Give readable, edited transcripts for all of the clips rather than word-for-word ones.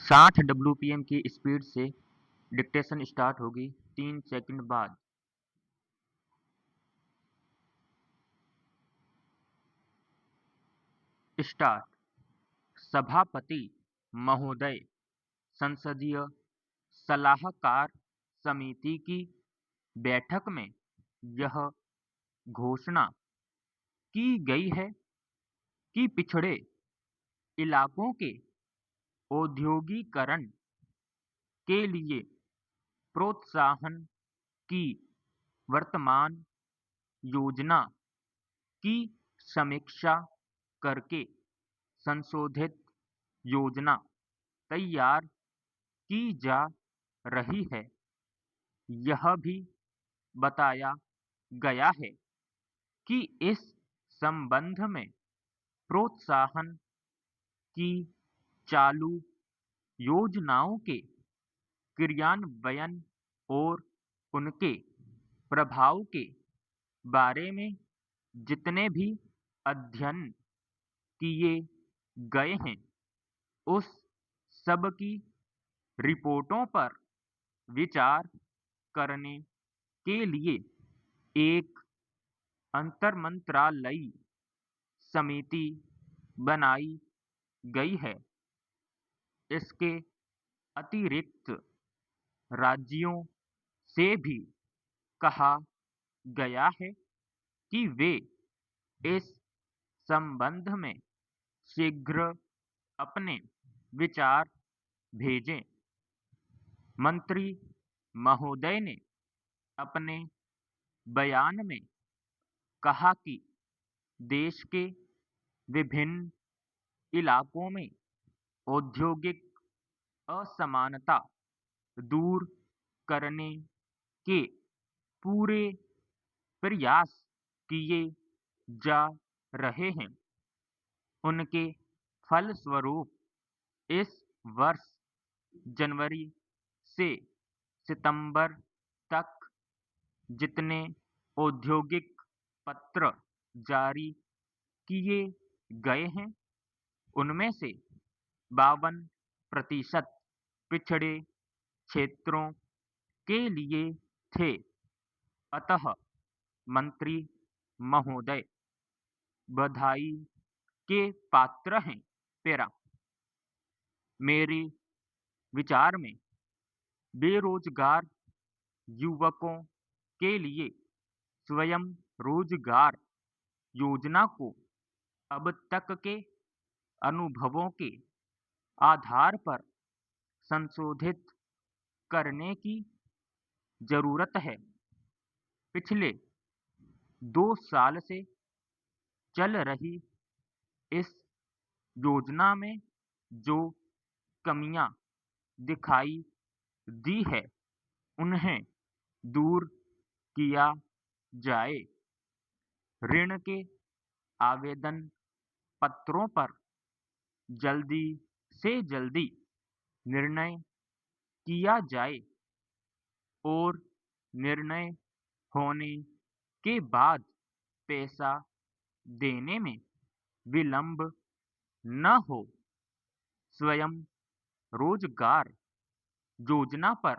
60 WPM की speed से dictation start होगी 3 सेकंड बाद। स्टार्ट। सभापति महोदय, संसदीय सलाहकार समिति की बैठक में यह घोषणा की गई है कि पिछड़े इलाकों के औद्योगीकरण के लिए प्रोत्साहन की वर्तमान योजना की समीक्षा करके संशोधित योजना तैयार की जा रही है। यह भी बताया गया है कि इस संबंध में प्रोत्साहन की चालू योजनाओं के क्रियान्वयन और उनके प्रभाव के बारे में जितने भी अध्ययन किए गए हैं, उस सब की रिपोर्टों पर विचार करने के लिए एक अंतरमंत्रालयी समिति बनाई गई है। इसके अतिरिक्त राज्यों से भी कहा गया है कि वे इस संबंध में शीघ्र अपने विचार भेजें। मंत्री महोदय ने अपने बयान में कहा कि देश के विभिन्न इलाकों में औद्योगिक असमानता दूर करने के पूरे प्रयास किए जा रहे हैं। उनके फलस्वरूप इस वर्ष जनवरी से सितंबर तक जितने औद्योगिक पत्र जारी किए गए हैं, उनमें से 52% पिछड़े क्षेत्रों के लिए थे। अतः मंत्री महोदय बधाई के पात्र हैं। पेरा। मेरे विचार में बेरोजगार युवकों के लिए स्वयं रोजगार योजना को अब तक के अनुभवों के आधार पर संशोधित करने की जरूरत है। पिछले 2 साल से चल रही इस योजना में जो कमियां दिखाई दी है, उन्हें दूर किया जाए। ऋण के आवेदन पत्रों पर जल्दी से जल्दी निर्णय किया जाए और निर्णय होने के बाद पैसा देने में विलंब न हो। स्वयं रोजगार योजना पर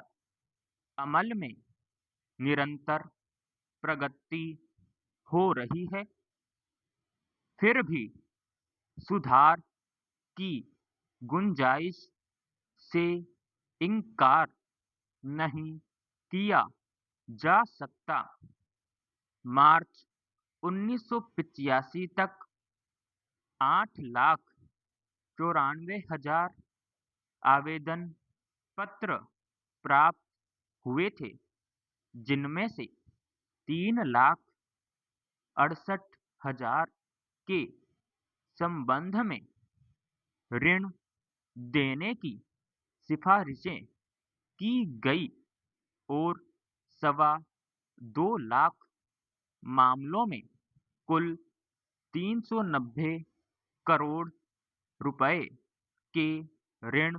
अमल में निरंतर प्रगति हो रही है, फिर भी सुधार की गुंजाइश से इनकार नहीं किया जा सकता। मार्च 1985 तक 8,94,000 आवेदन पत्र प्राप्त हुए थे, जिनमें से 3,68,000 के संबंध में ऋण देने की सिफारिशें की गई और 2.25 लाख मामलों में कुल 390 करोड़ रुपए के ऋण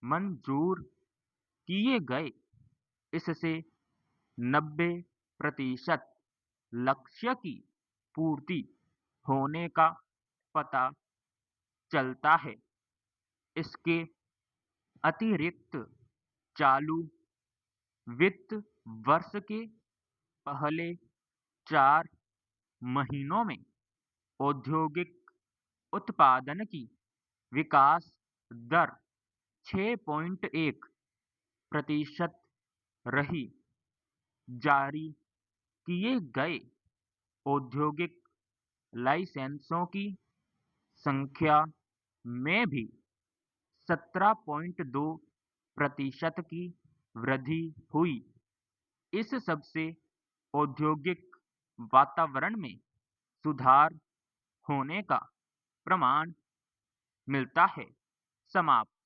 मंजूर किए गए। इससे 90% लक्ष्य की पूर्ति होने का पता चलता है। इसके अतिरिक्त चालू वित्त वर्ष के पहले 4 महीनों में औद्योगिक उत्पादन की विकास दर 6.1% रही। जारी किए गए औद्योगिक लाइसेंसों की संख्या में भी 17.2% की वृद्धि हुई। इस सबसे औद्योगिक वातावरण में सुधार होने का प्रमाण मिलता है। समाप्त।